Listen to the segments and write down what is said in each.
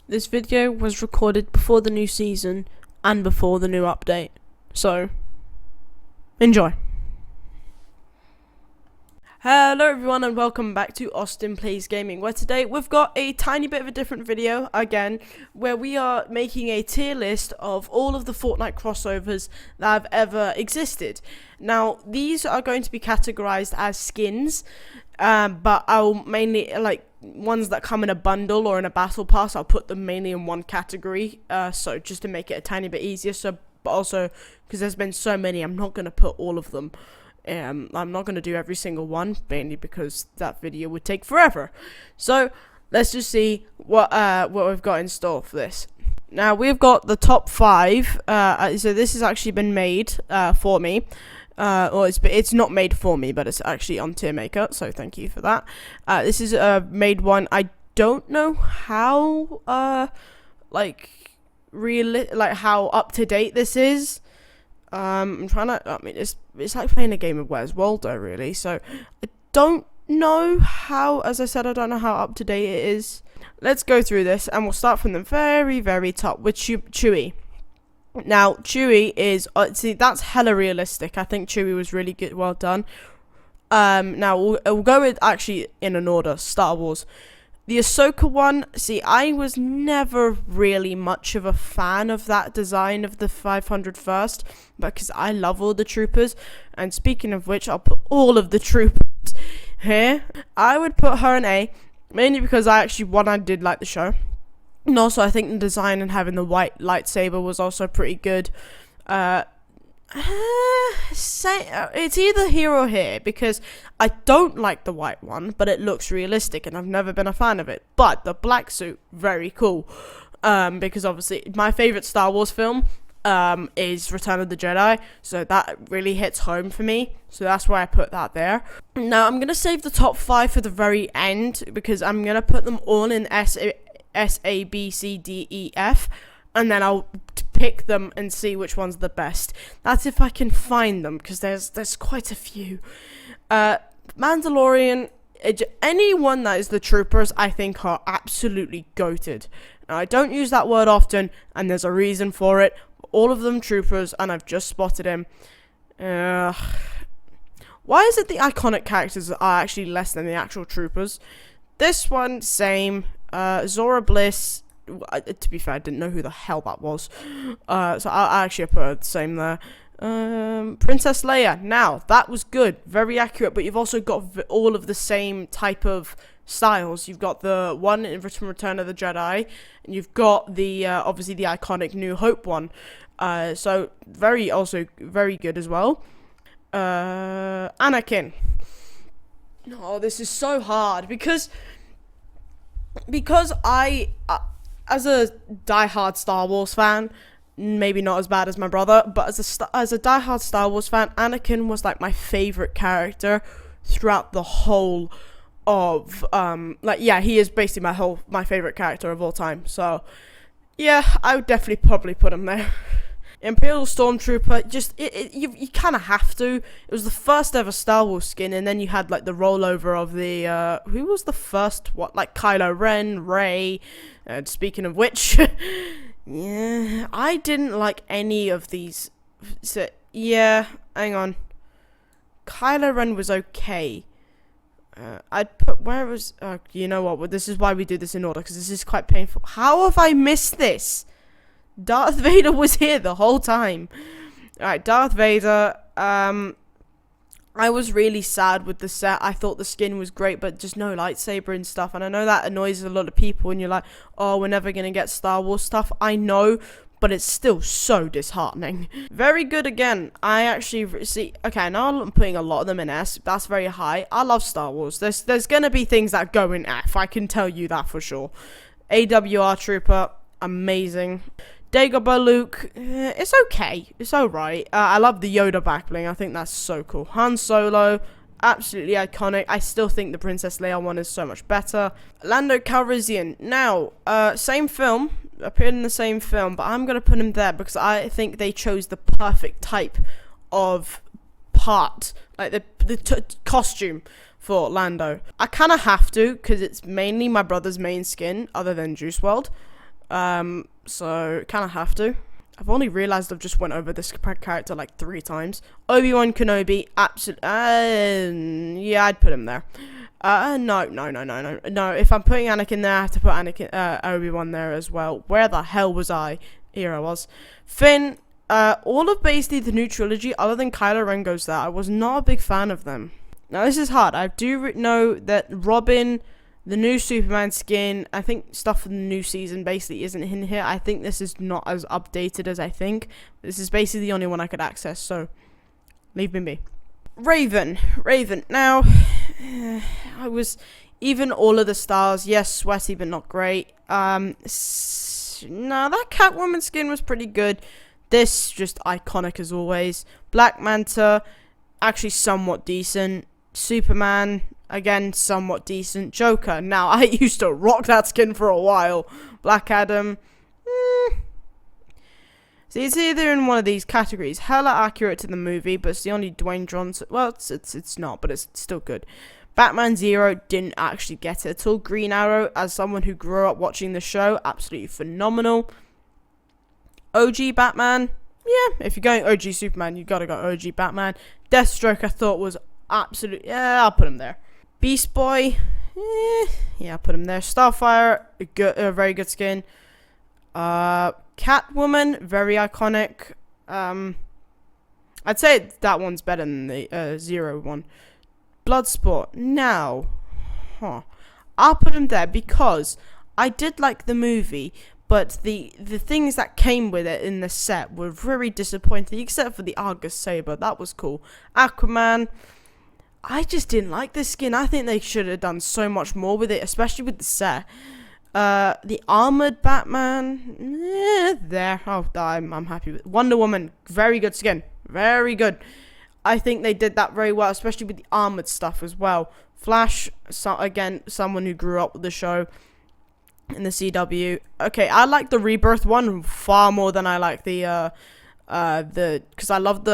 This video was recorded before the new season and before the new update, so enjoy. Hello everyone and welcome back to AustinPlays Gaming, where today we've got a tiny bit of a different video again, where we are making a tier list of all of the Fortnite crossovers that have ever existed. Now, these are going to be categorized as skins, but I'll mainly, ones that come in a bundle or in a battle pass, I'll put them mainly in one category, so just to make it a tiny bit easier, but also, because there's been so many, I'm not going to put all of them. I'm not going to do every single one, mainly because that video would take forever. So, let's just see what we've got in store for this. Now, we've got the top 5, so this has actually been made for me. Well, it's not made for me, but it's actually on Tier Maker, so thank you for that. This is made one. I don't know how how up to date this is. I'm trying to. I mean, it's like playing a game of Where's Waldo, really. So I don't know how. As I said, I don't know how up to date it is. Let's go through this, and we'll start from the very, very top with Chewie. Now, Chewie is, see, that's hella realistic. I think Chewie was really good, well done. Now, we'll go with, actually, in an order, Star Wars. The Ahsoka one, see, I was never really much of a fan of that design of the 500 first, because I love all the troopers. And speaking of which, I'll put all of the troopers here. I would put her in A, mainly because I did like the show. And also, I think the design and having the white lightsaber was also pretty good. It's either here or here, because I don't like the white one, but it looks realistic, and I've never been a fan of it. But the black suit, very cool. Because obviously, my favorite Star Wars film is Return of the Jedi, so that really hits home for me. So that's why I put that there. Now, I'm going to save the top 5 for the very end, because I'm going to put them all in S, A, B, C, D, E, F, and then I'll pick them and see which one's the best. That's if I can find them, because there's quite a few. Mandalorian, anyone that is the troopers, I think are absolutely goated. Now, I don't use that word often, and there's a reason for it. All of them troopers, and I've just spotted him. Why is it the iconic characters are actually less than the actual troopers? This one, same. Zora Bliss, to be fair, I didn't know who the hell that was. So I actually put her the same there. Princess Leia, now, that was good. Very accurate, but you've also got all of the same type of styles. You've got the one in Return of the Jedi, and you've got the, obviously the iconic New Hope one. So, also very good as well. Anakin. Oh, this is so hard, because I, as a diehard Star Wars fan, maybe not as bad as my brother, but as a diehard Star Wars fan, Anakin was like my favorite character throughout the whole of, he is basically my favorite character of all time. So, yeah, I would definitely probably put him there. Imperial Stormtrooper, you kind of have to. It was the first ever Star Wars skin, and then you had like the rollover of the who was the first? Kylo Ren, Rey. Speaking of which, yeah, I didn't like any of these. So yeah, hang on. Kylo Ren was okay. I'd put you know what? Well, this is why we do this in order, because this is quite painful. How have I missed this? Darth Vader was here the whole time. Alright, Darth Vader. I was really sad with the set. I thought the skin was great, but just no lightsaber and stuff. And I know that annoys a lot of people, and you're like, oh, we're never going to get Star Wars stuff. I know, but it's still so disheartening. Very good again. I actually see. Okay, now I'm putting a lot of them in S. That's very high. I love Star Wars. There's going to be things that go in F. I can tell you that for sure. AWR Trooper, amazing. Dagobah Luke, it's okay. It's alright. I love the Yoda backbling. I think that's so cool. Han Solo, absolutely iconic. I still think the Princess Leia one is so much better. Lando Calrissian. Now, same film. Appeared in the same film, but I'm going to put him there because I think they chose the perfect type of part. Like the costume for Lando. I kind of have to, because it's mainly my brother's main skin, other than Juice WRLD. So kind of have to. I've only realized I've just went over this character like 3 times. Obi-Wan Kenobi, absolutely. Yeah, I'd put him there. No. If I'm putting Anakin there, I have to put Obi-Wan there as well. Where the hell was I? Here I was. Finn. All of basically the new trilogy, other than Kylo Ren, goes there. I was not a big fan of them. Now this is hard. I do know that Robin, the new Superman skin, I think stuff from the new season basically isn't in here. I think this is not as updated as I think. This is basically the only one I could access, so leave me be. Raven. Now, I was even all of the stars. Yes, sweaty but not great. No, that Catwoman skin was pretty good. This just iconic as always. Black Manta, actually somewhat decent. Superman, again, somewhat decent. Joker, now I used to rock that skin for a while. Black Adam, See, it's either in one of these categories. Hella accurate to the movie, but it's the only Dwayne Johnson. Well, it's not, but it's still good. Batman Zero didn't actually get it at all. Green Arrow, as someone who grew up watching the show, absolutely phenomenal. OG Batman, yeah, if you're going OG Superman, you gotta go OG Batman. Deathstroke, I thought was absolute. Yeah, I'll put him there. Beast Boy, yeah, I'll put him there. Starfire, a very good skin. Catwoman, very iconic. I'd say that one's better than the Zero one. Bloodsport, now, I'll put him there because I did like the movie, but the things that came with it in the set were very disappointing, except for the Argus Saber. That was cool. Aquaman, I just didn't like this skin. I think they should have done so much more with it, especially with the set. The Armored Batman, there. Oh, I'm happy with Wonder Woman. Very good skin. Very good. I think they did that very well, especially with the armored stuff as well. Flash, again, someone who grew up with the show in the CW. Okay, I like the Rebirth one far more than I like the because I love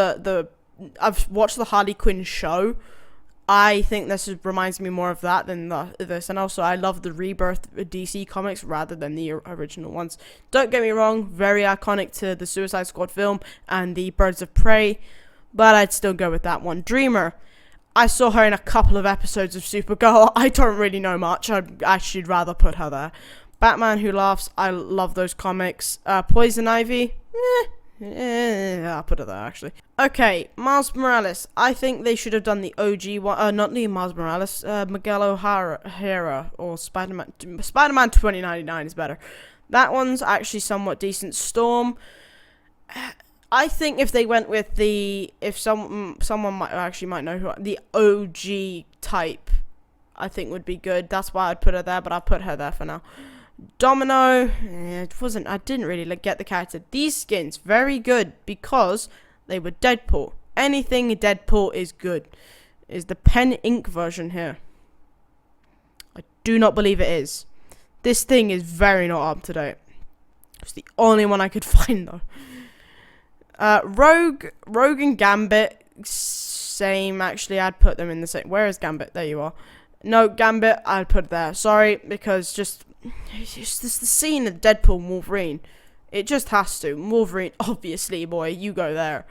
I've watched the Harley Quinn show. I think this reminds me more of that than this, and also I love the Rebirth DC comics rather than the original ones. Don't get me wrong, very iconic to the Suicide Squad film and the Birds of Prey, but I'd still go with that one. Dreamer, I saw her in a couple of episodes of Supergirl. I don't really know much. I'd actually rather put her there. Batman Who Laughs, I love those comics. Poison Ivy, I'll put it there, actually. Okay, Miles Morales. I think they should have done the OG one. Not the Miles Morales. Miguel O'Hara or Spider-Man. Spider-Man 2099 is better. That one's actually somewhat decent. Storm. I think if they went with someone might know who the OG type, I think would be good. That's why I'd put her there, but I'll put her there for now. Domino, I didn't really get the character. These skins, very good because they were Deadpool. Anything Deadpool is good. Is the pen ink version here? I do not believe it is. This thing is very not up to date. It's the only one I could find though. Rogue and Gambit, same actually. I'd put them in the same. Where is Gambit? There you are. No, Gambit, I'd put it there. Sorry, because it's just the scene of Deadpool and Wolverine. It just has to. Wolverine, obviously, boy, you go there.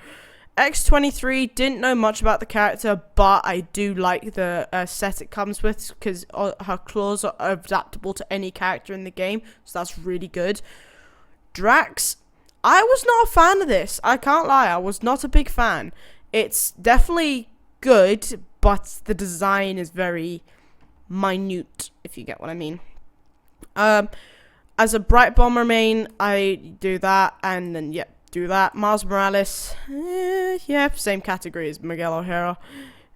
X-23, didn't know much about the character, but I do like the set it comes with, because her claws are adaptable to any character in the game, so that's really good. Drax, I was not a fan of this. I can't lie, I was not a big fan. It's definitely good, but the design is very minute, if you get what I mean. As a Bright Bomber main, I do that, and then, do that. Miles Morales, same category as Miguel O'Hara.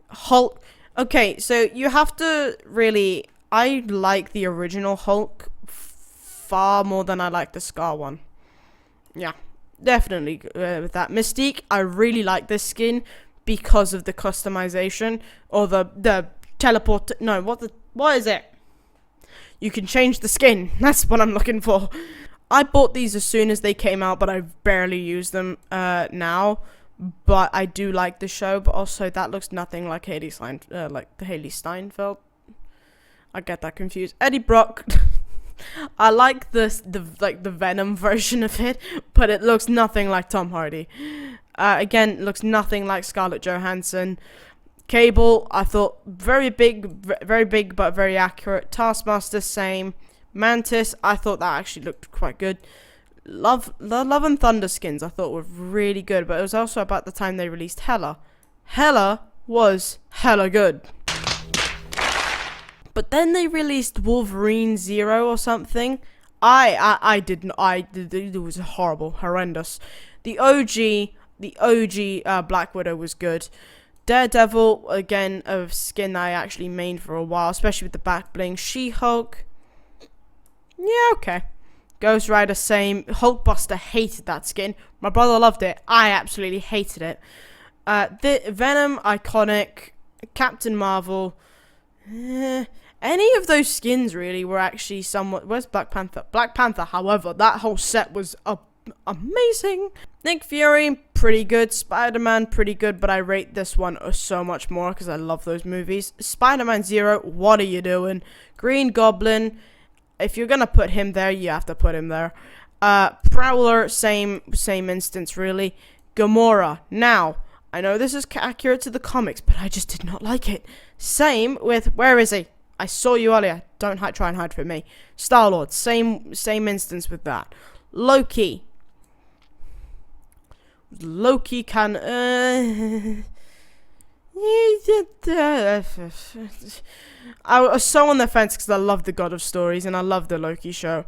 Hulk, okay, so you have to really, I like the original Hulk far more than I like the Scar one. Yeah, definitely with that. Mystique, I really like this skin because of the customization, or the teleport, no, what is it? You can change the skin. That's what I'm looking for. I bought these as soon as they came out, but I barely use them now. But I do like the show. But also, that looks nothing like like the Haley Steinfeld. I get that confused. Eddie Brock. I like the Venom version of it, but it looks nothing like Tom Hardy. Again, looks nothing like Scarlett Johansson. Cable, I thought very big, but very accurate. Taskmaster, same. Mantis, I thought that actually looked quite good. Love and Thunder skins I thought were really good, but it was also about the time they released Hela. Hela was hella good. But then they released Wolverine Zero or something. It was horrible, horrendous. The OG Black Widow was good. Daredevil, again, a skin that I actually mained for a while, especially with the back bling. She-Hulk, yeah, okay. Ghost Rider, same. Hulkbuster, hated that skin. My brother loved it. I absolutely hated it. The Venom, iconic. Captain Marvel, any of those skins really were actually somewhat. Where's Black Panther? Black Panther, however, that whole set was amazing. Nick Fury, pretty good. Spider-Man, pretty good, but I rate this one so much more because I love those movies. Spider-Man Zero, what are you doing? Green Goblin, if you're gonna put him there, you have to put him there. Prowler, same instance really. Gamora, now, I know this is accurate to the comics, but I just did not like it. Same with, where is he? I saw you earlier. Don't try and hide from me. Star-Lord, same instance with that. Loki can I was so on the fence because I love the God of Stories and I love the Loki show.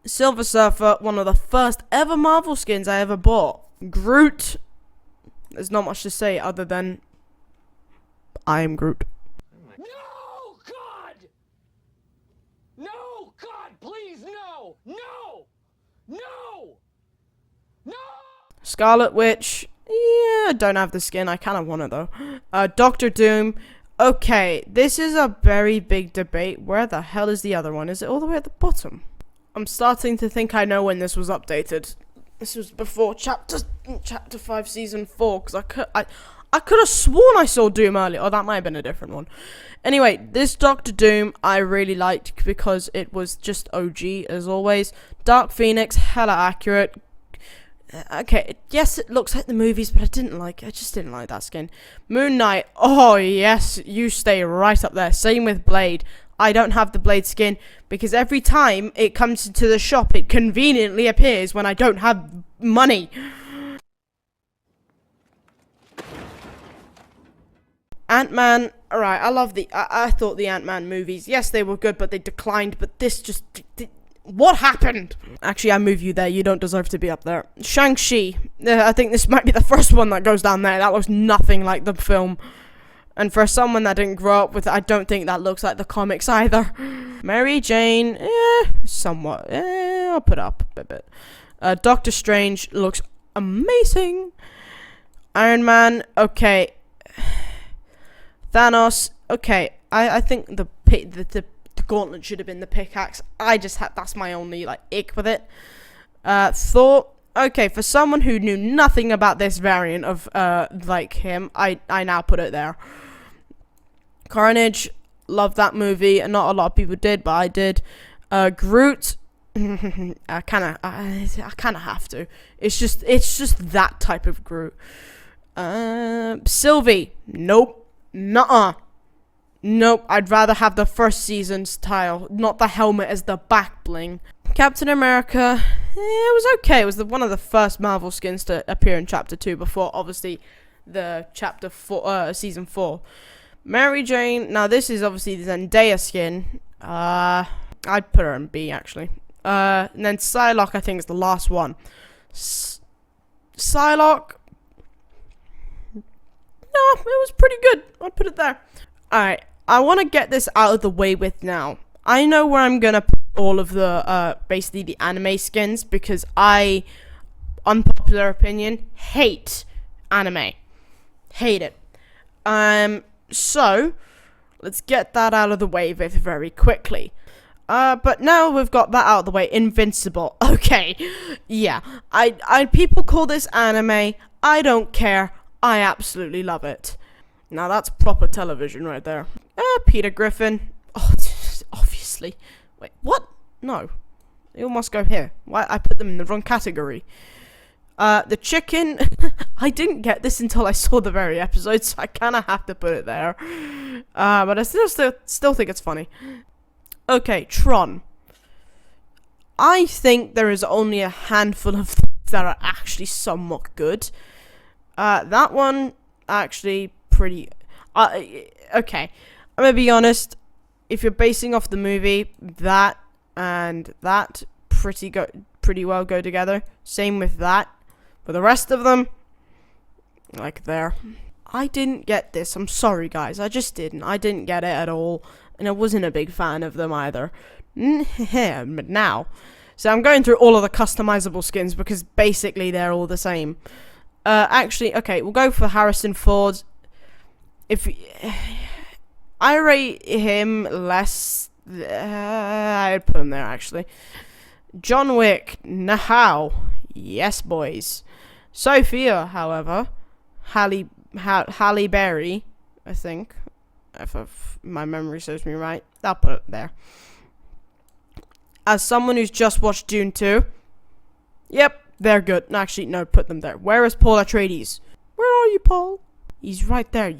Silver Surfer, one of the first ever Marvel skins I ever bought. Groot, there's not much to say other than I am Groot. No, God! No, God, please, no! No! No! No! Scarlet Witch, yeah, don't have the skin. I kind of want it though. Doctor Doom. Okay, this is a very big debate. Where the hell is the other one? Is it all the way at the bottom? I'm starting to think I know when this was updated. This was before chapter 5 season 4 because I could have sworn I saw Doom earlier. Oh, that might have been a different one. Anyway, this Doctor Doom I really liked because it was just OG as always. Dark Phoenix, hella accurate. Okay, yes, it looks like the movies, but I just didn't like that skin. Moon Knight, oh yes, you stay right up there. Same with Blade. I don't have the Blade skin because every time it comes into the shop, it conveniently appears when I don't have money. Ant-Man, alright, I thought the Ant-Man movies, yes, they were good, but they declined, but this just... What happened? Actually, I move you there. You don't deserve to be up there. Shang-Chi. I think this might be the first one that goes down there. That looks nothing like the film. And for someone that didn't grow up with it, I don't think that looks like the comics either. Mary Jane, somewhat. I'll put up a bit. Doctor Strange looks amazing. Iron Man, okay. Thanos, okay. I think the gauntlet should have been the pickaxe. That's my only ick with it. Thor, okay, for someone who knew nothing about this variant of him, I now put it there. Carnage, love that movie, and not a lot of people did, but I did. Groot, I kind of have to. It's just that type of Groot. Sylvie, nope, nuh-uh. Nope, I'd rather have the first season's tile, not the helmet as the back bling. Captain America, it was okay. It was one of the first Marvel skins to appear in Chapter 2 before, obviously, the Chapter 4, Season 4. Mary Jane, now this is obviously the Zendaya skin. I'd put her in B, actually. And then Psylocke, I think, is the last one. Psylocke, no, it was pretty good. I'd put it there. Alright, I want to get this out of the way with now. I know where I'm going to put all of the, basically the anime skins, because I, unpopular opinion, hate anime. Hate it. So, let's get that out of the way very quickly. But now we've got that out of the way, Invincible. Okay, yeah, people call this anime, I don't care, I absolutely love it. Now that's proper television right there. Peter Griffin. Oh, obviously. Wait, what? No. They all must go here. Why? I put them in the wrong category. The chicken, I didn't get this until I saw the very episode, so I kind of have to put it there. But I still think it's funny. Okay, Tron. I think there is only a handful of things that are actually somewhat good. That one, actually, pretty... okay, I'm gonna be honest. If you're basing off the movie, that and that pretty well go together. Same with that. But the rest of them, like there. I didn't get this. I'm sorry, guys. I just didn't. I didn't get it at all. And I wasn't a big fan of them either. But now. So I'm going through all of the customizable skins because basically they're all the same. Actually, okay, we'll go for Harrison Ford. I rate him less. I'd put him there, actually. John Wick. Now. Yes, boys. Sophia, however, Halle Berry, I think, if my memory serves me right, I'll put it there. As someone who's just watched Dune 2, yep, they're good. Actually, no, put them there. Where is Paul Atreides? Where are you, Paul? He's right there.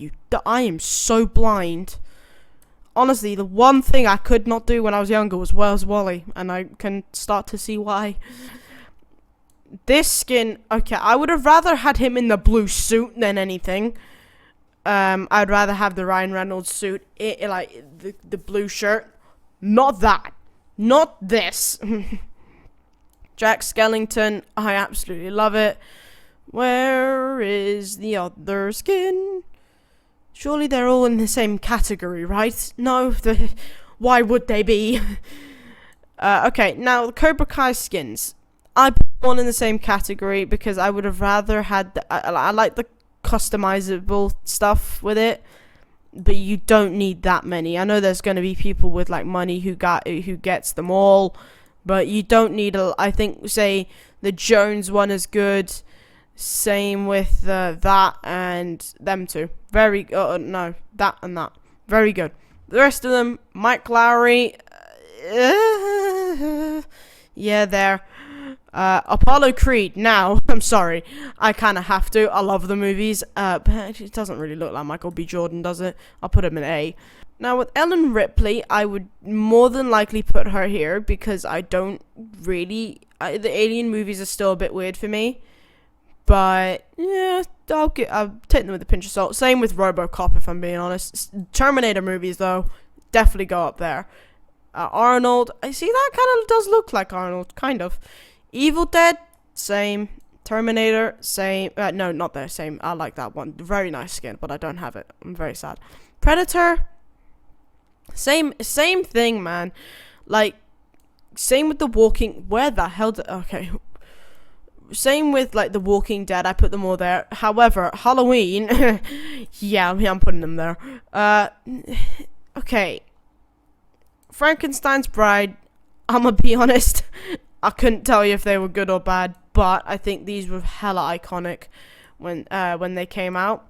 I am so blind. Honestly, the one thing I could not do when I was younger was Where's Wally, and I can start to see why. This skin, okay, I would have rather had him in the blue suit than anything. I'd rather have the Ryan Reynolds suit, like the blue shirt. Not that. Not this. Jack Skellington, I absolutely love it. Where is the other skin? Surely they're all in the same category, right? No, why would they be? Okay, now the Cobra Kai skins. I put one in the same category because I would have rather had... I like the customizable stuff with it, but you don't need that many. I know there's going to be people with like money who gets them all, but you don't need I think, say, the Jones one is good. Same with that and them two. Very... no, that and that. Very good. The rest of them, Mike Lowry... yeah, there. Apollo Creed. Now, I'm sorry, I kind of have to. I love the movies, but it doesn't really look like Michael B. Jordan, does it? I'll put him in A. Now, with Ellen Ripley, I would more than likely put her here because I don't really... the Alien movies are still a bit weird for me, but yeah, I'll take them with a pinch of salt. Same with RoboCop, if I'm being honest. Terminator movies, though, definitely go up there. Arnold, I see that kind of does look like Arnold, kind of. Evil Dead, same. Terminator, same. No, not there, same. I like that one. Very nice skin, but I don't have it. I'm very sad. Predator, same thing, man. Like, same with The Walking... Where the hell did... Okay. Same with, like, The Walking Dead. I put them all there. However, Halloween... yeah, I'm putting them there. Okay. Frankenstein's Bride, I'm gonna be honest... I couldn't tell you if they were good or bad, but I think these were hella iconic when they came out.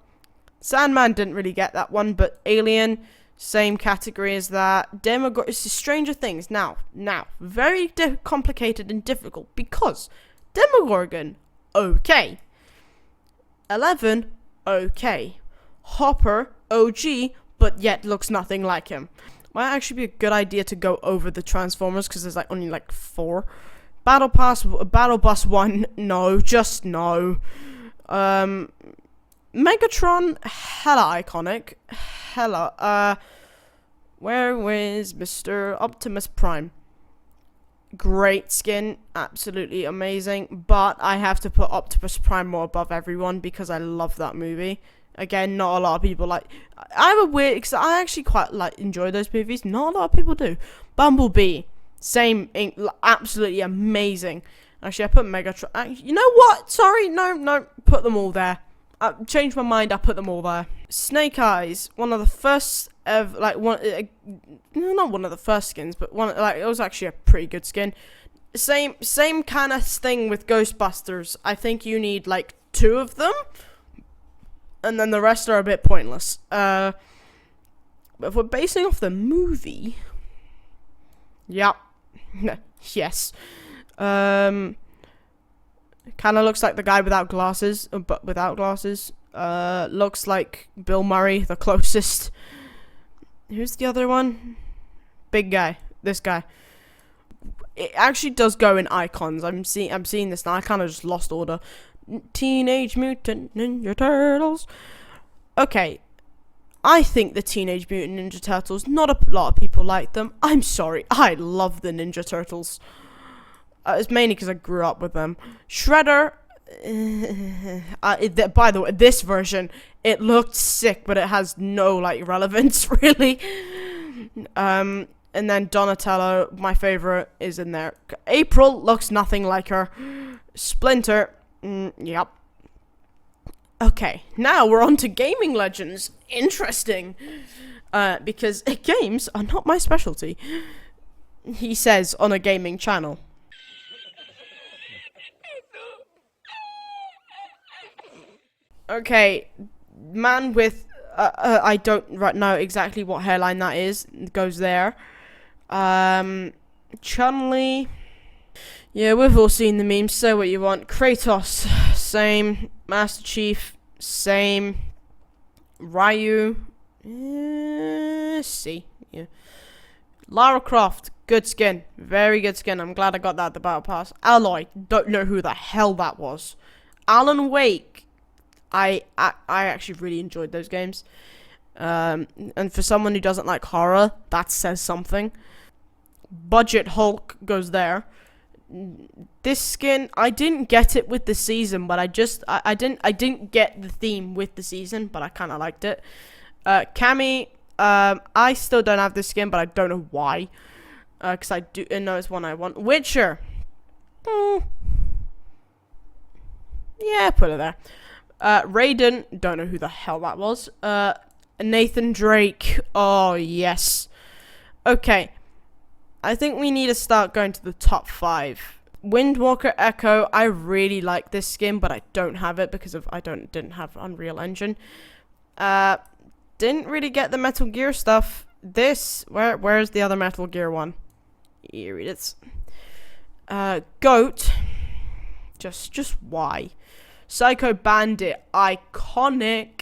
Sandman didn't really get that one, but Alien, same category as that. It's Stranger Things. Now, very complicated and difficult because Demogorgon, okay. 11, okay. Hopper, OG, but yet looks nothing like him. Might actually be a good idea to go over the Transformers because there's only 4. Battle Bus 1, no, just no. Megatron, hella iconic. Hella. Where is Mr. Optimus Prime? Great skin, absolutely amazing. But I have to put Optimus Prime more above everyone because I love that movie. Again, not a lot of people like... I have a weird... because I actually quite enjoy those movies. Not a lot of people do. Bumblebee. Same, absolutely amazing. Actually, I put Megatron. You know what? Sorry, no, put them all there. I changed my mind. I put them all there. Snake Eyes, one of the first of not one of the first skins, but it was actually a pretty good skin. Same kind of thing with Ghostbusters. I think you need 2 of them, and then the rest are a bit pointless. But if we're basing off the movie, yep. Yes. Kind of looks like the guy without glasses, but without glasses. Looks like Bill Murray, the closest. Who's the other one? Big guy. This guy. It actually does go in icons. I'm seeing this now. I kind of just lost order. Teenage Mutant Ninja Turtles. Okay. I think the Teenage Mutant Ninja Turtles, not a lot of people like them. I'm sorry. I love the Ninja Turtles. It's mainly because I grew up with them. Shredder. By the way, this version, it looked sick, but it has no, like, relevance, really. And then Donatello, my favorite, is in there. April looks nothing like her. Splinter. Yep. Okay, now we're on to gaming legends. Interesting. Because games are not my specialty. He says on a gaming channel. Okay, man with, I don't know exactly what hairline that is, goes there. Chun-Li. Yeah, we've all seen the memes, say what you want. Kratos, same. Master Chief, same. Ryu, C. Yeah. Lara Croft, good skin. Very good skin. I'm glad I got that at the Battle Pass. Aloy, don't know who the hell that was. Alan Wake, I actually really enjoyed those games. And for someone who doesn't like horror, that says something. Budget Hulk goes there. This skin, I didn't get it with the season, but I didn't get the theme with the season, but I kind of liked it. Cammy, I still don't have this skin, but I don't know why. Because I do know it's one I want. Witcher. Yeah, put it there. Raiden, don't know who the hell that was. Nathan Drake, oh yes. Okay, I think we need to start going to the top 5. Windwalker Echo, I really like this skin, but I don't have it because of didn't have Unreal Engine. Didn't really get the Metal Gear stuff. This, where's the other Metal Gear one? Here it is. Goat, just why? Psycho Bandit, iconic.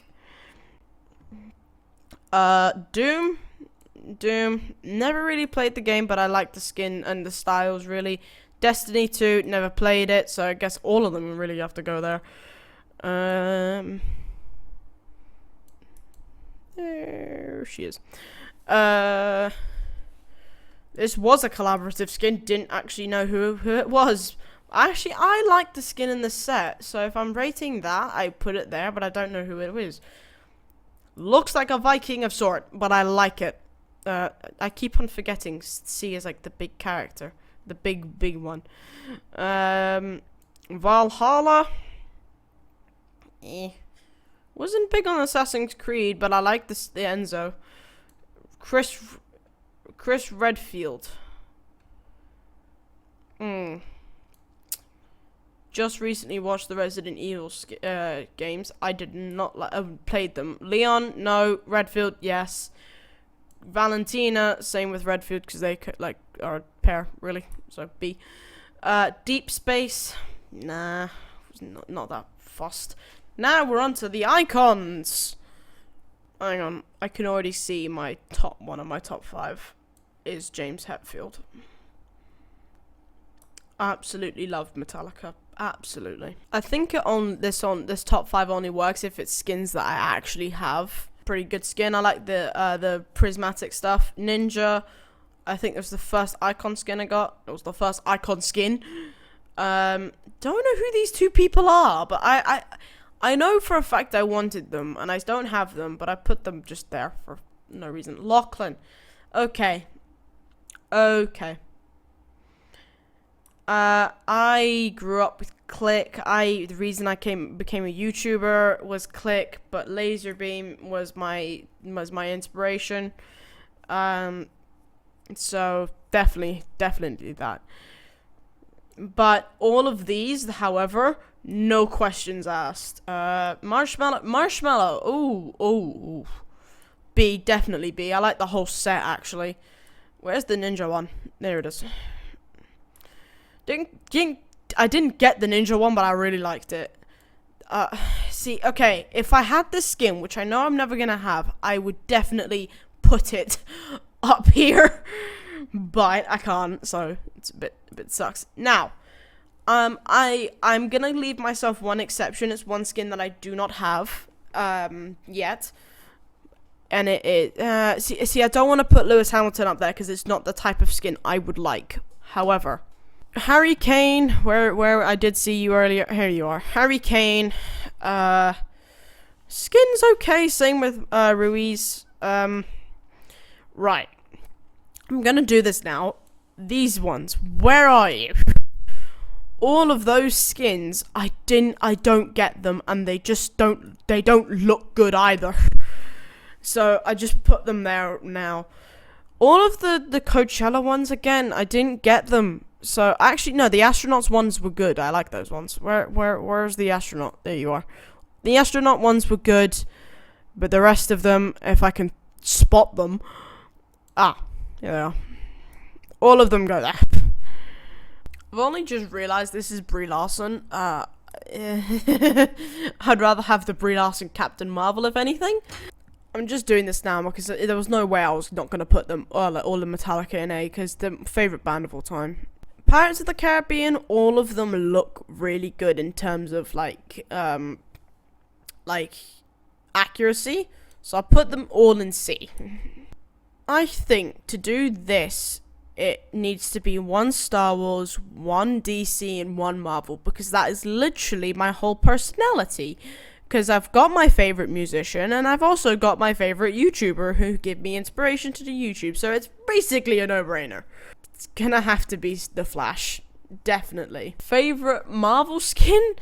Doom, never really played the game, but I like the skin and the styles, really. Destiny 2, never played it, so I guess all of them really have to go there. There she is. This was a collaborative skin, didn't actually know who it was. Actually, I like the skin in the set, so if I'm rating that, I put it there, but I don't know who it is. Looks like a Viking of sort, but I like it. I keep on forgetting C is like the big character. The big one. Valhalla. Wasn't big on Assassin's Creed, but I like the Enzo. Chris Redfield. Just recently watched the Resident Evil games. I did not played them. Leon, no. Redfield, yes. Valentina, same with Redfield because they are a pair, really. So B. Deep Space, nah, not that fussed. Now we're on to the icons. Hang on, I can already see one of my top 5 is James Hetfield. Absolutely love Metallica. Absolutely. I think this top 5 only works if it's skins that I actually have. Pretty good skin. I like the prismatic stuff. Ninja, I think it was the first icon skin I got. It was the first icon skin. Don't know who these two people are, but I know for a fact I wanted them, and I don't have them, but I put them just there for no reason. Lachlan. Okay. I grew up with Click. The reason I became a YouTuber was Click, but Laserbeam was my inspiration. So definitely that. But all of these, however, no questions asked. Marshmallow. Ooh. B, definitely B. I like the whole set actually. Where's the ninja one? There it is. I didn't get the ninja one, but I really liked it. See, okay, if I had this skin, which I know I'm never gonna have, I would definitely put it up here, but I can't, so it's a bit sucks. Now, I'm gonna leave myself one exception. It's one skin that I do not have, yet, and see, I don't want to put Lewis Hamilton up there because it's not the type of skin I would like. However, Harry Kane, where I did see you earlier, here you are. Harry Kane, skin's okay, same with, Ruiz, right. I'm gonna do this now. These ones, where are you? All of those skins, I don't get them, and they don't look good either. So, I just put them there now. All of the Coachella ones, again, I didn't get them. So, actually, no, the astronauts ones were good. I like those ones. Where's the astronaut? There you are. The astronaut ones were good, but the rest of them, if I can spot them, here they are. All of them go there. I've only just realized this is Brie Larson. I'd rather have the Brie Larson Captain Marvel, if anything. I'm just doing this now because there was no way I was not going to put them all in Metallica in A, because they're my favourite band of all time. Pirates of the Caribbean, all of them look really good in terms of like accuracy. So I put them all in C. I think to do this, it needs to be one Star Wars, one DC, and one Marvel, because that is literally my whole personality. Because I've got my favorite musician, and I've also got my favorite YouTuber who give me inspiration to do YouTube, so it's basically a no-brainer. It's gonna have to be The Flash, definitely. Favorite Marvel skin?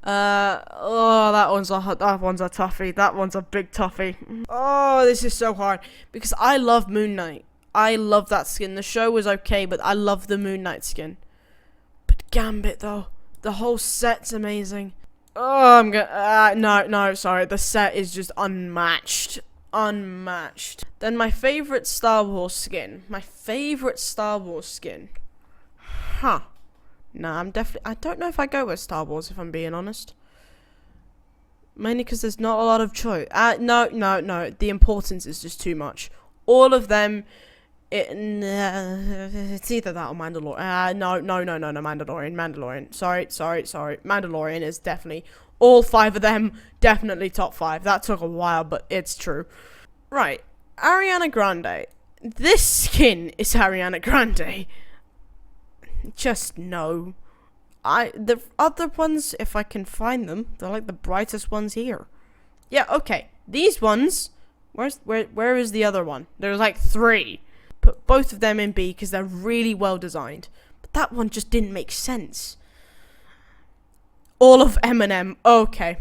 That one's a toughie. That one's a big toughie. Oh, this is so hard, because I love Moon Knight. I love that skin. The show was okay, but I love the Moon Knight skin. But Gambit, though, the whole set's amazing. Oh, I'm gonna, no, sorry, the set is just unmatched. Then my favorite Star Wars skin. Huh. Nah, I don't know if I go with Star Wars, if I'm being honest. Mainly because there's not a lot of choice. No, the importance is just too much. All of them, it's either that or Mandalorian. No, Mandalorian. Sorry. Mandalorian is definitely, all 5 of them, definitely top 5. That took a while, but it's true. Right, Ariana Grande. This skin is Ariana Grande. Just no. The other ones, if I can find them, they're like the brightest ones here. Yeah, okay. These ones, where is the other one? There's like 3. Put both of them in B because they're really well designed. But that one just didn't make sense. All of Eminem. Okay.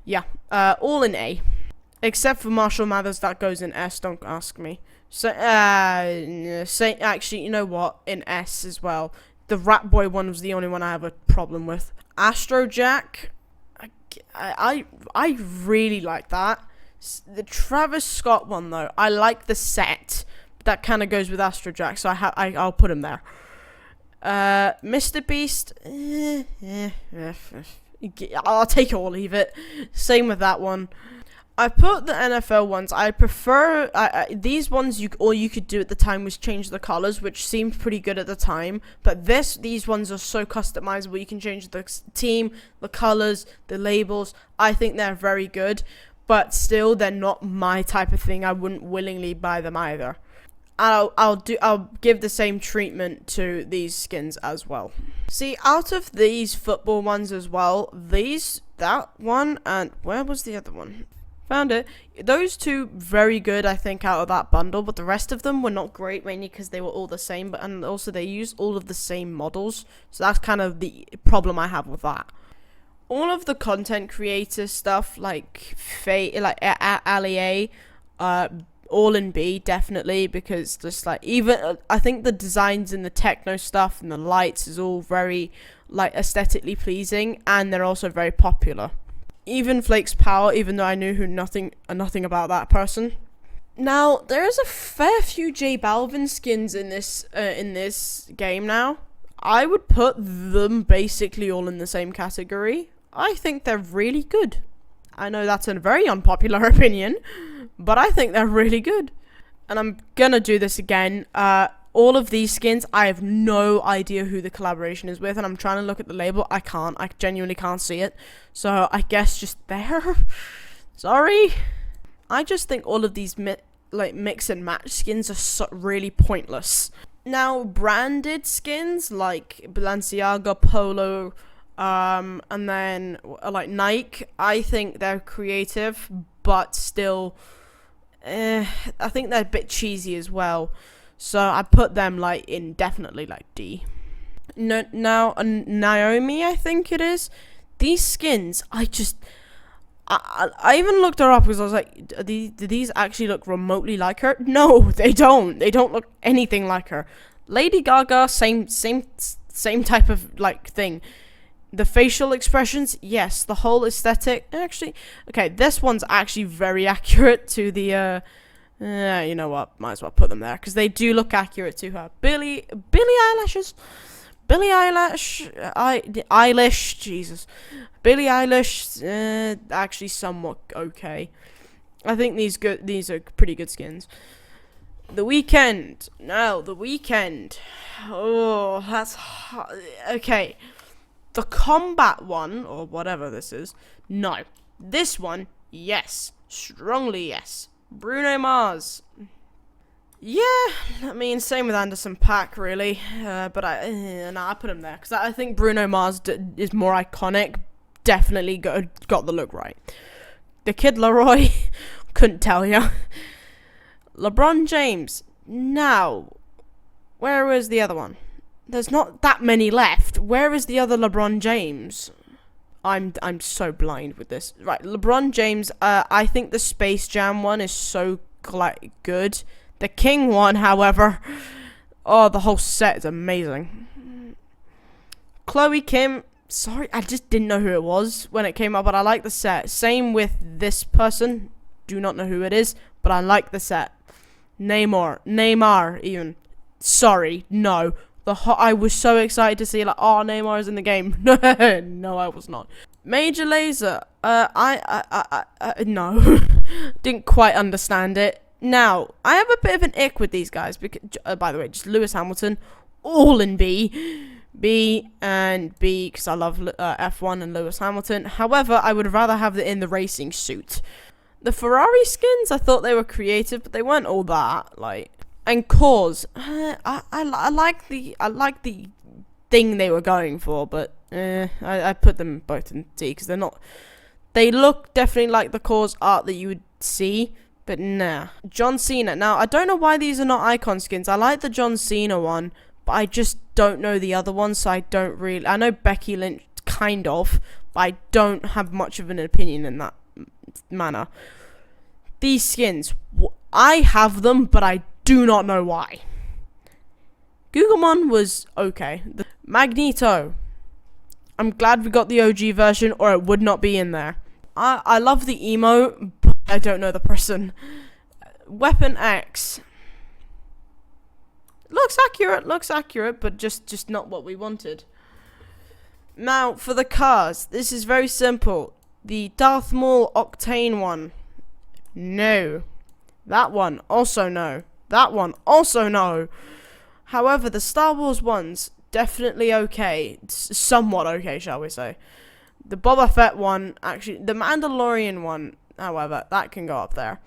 Yeah. All in A. Except for Marshall Mathers, that goes in S, don't ask me. So, actually, you know what? In S as well. The Rat Boy one was the only one I have a problem with. Astrojack. I really like that. The Travis Scott one, though, I like the set. That kind of goes with Astrojack, so I'll put him there. Mr. Beast, I'll take it or leave it. Same with that one. I put the NFL ones. I prefer these ones. All you could do at the time was change the colors, which seemed pretty good at the time. But these ones are so customizable. You can change the team, the colors, the labels. I think they're very good, but still, they're not my type of thing. I wouldn't willingly buy them either. I'll give the same treatment to these skins as well. See, out of these football ones as well, that one, and where was the other one? Found it. Those 2 very good, I think, out of that bundle, but the rest of them were not great, mainly because they were all the same, and also they used all of the same models, so that's kind of the problem I have with that. All of the content creator stuff, like Ali A, all in B, definitely, because just like, even, I think the designs and the techno stuff and the lights is all very, like, aesthetically pleasing, and they're also very popular. Even Flake's Power, even though I knew nothing about that person. Now, there is a fair few J Balvin skins in this game now. I would put them basically all in the same category. I think they're really good. I know that's a very unpopular opinion, but I think they're really good. And I'm gonna do this again. All of these skins, I have no idea who the collaboration is with, and I'm trying to look at the label. I can't. I genuinely can't see it. So I guess just there. Sorry. I just think all of these mix and match skins are really pointless. Now, branded skins like Balenciaga, Polo, and then like Nike, I think they're creative, but still, I think they're a bit cheesy as well. So I put them like in definitely like D. No, now Naomi, I think it is. These skins, I even looked her up because I was like, do these actually look remotely like her? No, they don't. They don't look anything like her. Lady Gaga, same type of like thing. The facial expressions, yes. The whole aesthetic, actually. Okay, this one's actually very accurate to the. You know what? Might as well put them there because they do look accurate to her. Billie Eilish, Jesus. Billie Eilish, actually somewhat okay. I think these are pretty good skins. The Weeknd. No, The Weeknd. Oh, that's hard. Okay. The combat one, or whatever this is, no. This one, yes. Strongly yes. Bruno Mars. Yeah, I mean, same with Anderson .Paak, really. But I put him there because I think Bruno Mars is more iconic. Definitely got the look right. The Kid Laroi, couldn't tell you. LeBron James. Now, where is the other one? There's not that many left. Where is the other LeBron James? I'm so blind with this. Right, LeBron James. I think the Space Jam one is so good. The King one, however, oh, the whole set is amazing. Chloe Kim. Sorry, I just didn't know who it was when it came up, but I like the set. Same with this person. Do not know who it is, but I like the set. Neymar, even. Sorry, no. I was so excited to see, like, oh, Neymar is in the game. No, I was not. Major Lazer. No. Didn't quite understand it. Now, I have a bit of an ick with these guys. Because, by the way, just Lewis Hamilton, all in B. B, because I love F1 and Lewis Hamilton. However, I would rather have it in the racing suit. The Ferrari skins, I thought they were creative, but they weren't all that, like. And Cause, I like the thing they were going for, but I put them both in D because they're not. They look definitely like the Cause art that you would see, but nah. John Cena. Now I don't know why these are not icon skins. I like the John Cena one, but I just don't know the other one, so I don't really. I know Becky Lynch kind of, but I don't have much of an opinion in that manner. These skins, I have them, but I do not know why. Googlemon was okay. The Magneto. I'm glad we got the OG version, or it would not be in there. I love the emo, but I don't know the person. Weapon X. Looks accurate, but just not what we wanted. Now, for the cars, this is very simple. The Darth Maul Octane one. No. That one, also no. That one, also no. However, the Star Wars ones, definitely okay. Somewhat okay, shall we say. The Boba Fett one, actually, the Mandalorian one, however, that can go up there.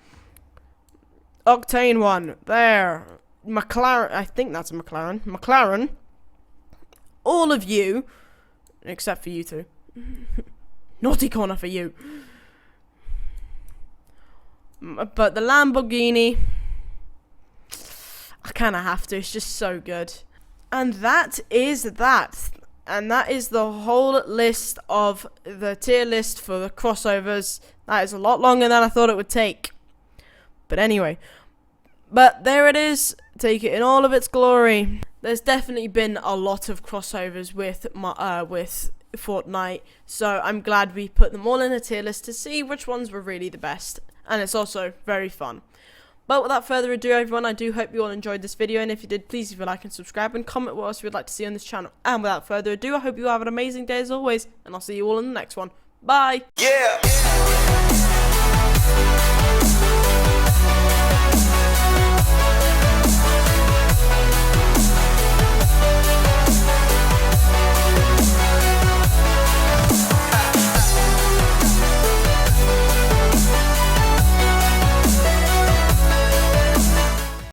Octane one, there. McLaren, I think that's a McLaren. McLaren, all of you, except for you two. Naughty corner for you. But the Lamborghini, I kind of have to. It's just so good. And that is that. And that is the whole list of the tier list for the crossovers. That is a lot longer than I thought it would take. But anyway. But there it is. Take it in all of its glory. There's definitely been a lot of crossovers with Fortnite. So I'm glad we put them all in a tier list to see which ones were really the best. And it's also very fun. But without further ado, everyone, I do hope you all enjoyed this video, and if you did, please leave a like and subscribe and comment what else you would like to see on this channel. And without further ado, I hope you have an amazing day as always, and I'll see you all in the next one. Bye! Yeah.